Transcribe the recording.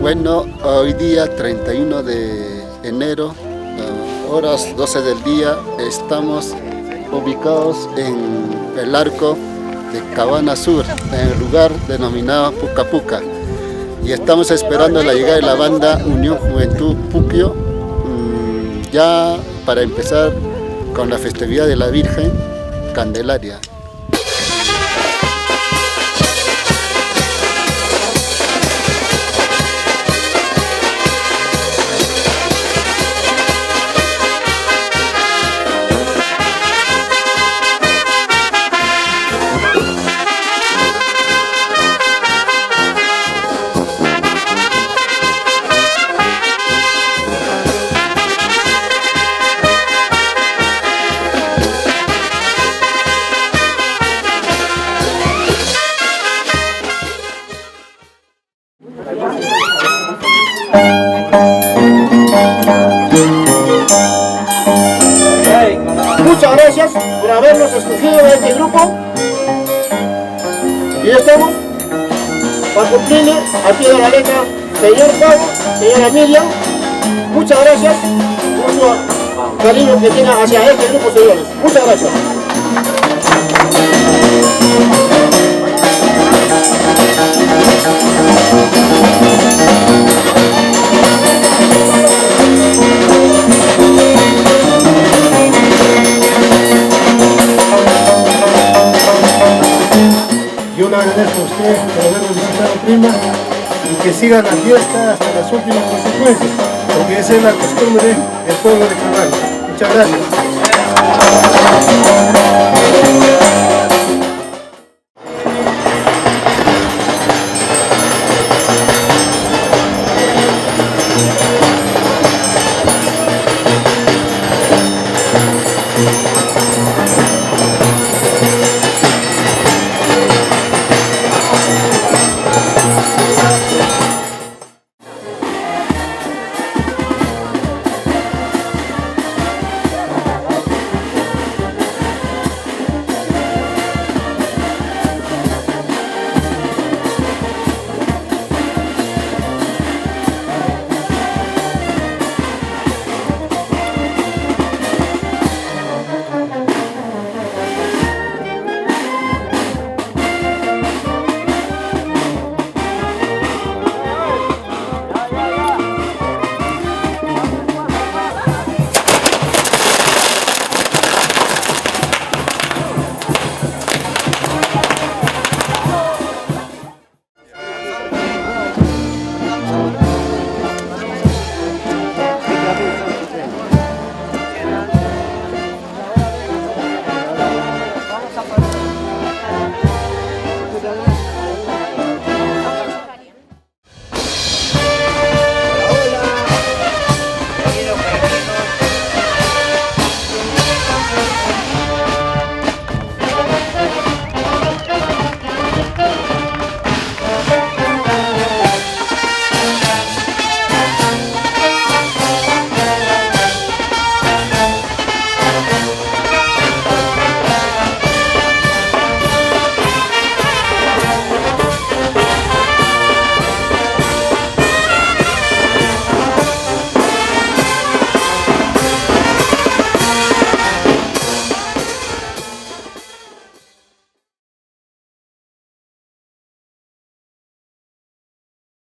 Bueno, hoy día 31 de enero, horas 12 del día, estamos ubicados en el arco de Cabana Sur, en el lugar denominado Puca Puca. Y estamos esperando la llegada de la banda Unión Juventud Puquio, ya para empezar con la festividad de la Virgen Candelaria. Muchas gracias por habernos escogido de este grupo y estamos para cumplirle al pie de la letra, señor Pablo, señora Miriam. Muchas gracias por su cariño que tienen hacia este grupo, señores. Muchas gracias. Yo le agradezco a usted por habernos visitado, prima, y que sigan la fiesta hasta las últimas consecuencias, porque esa es la costumbre del pueblo de Cabana. Muchas gracias.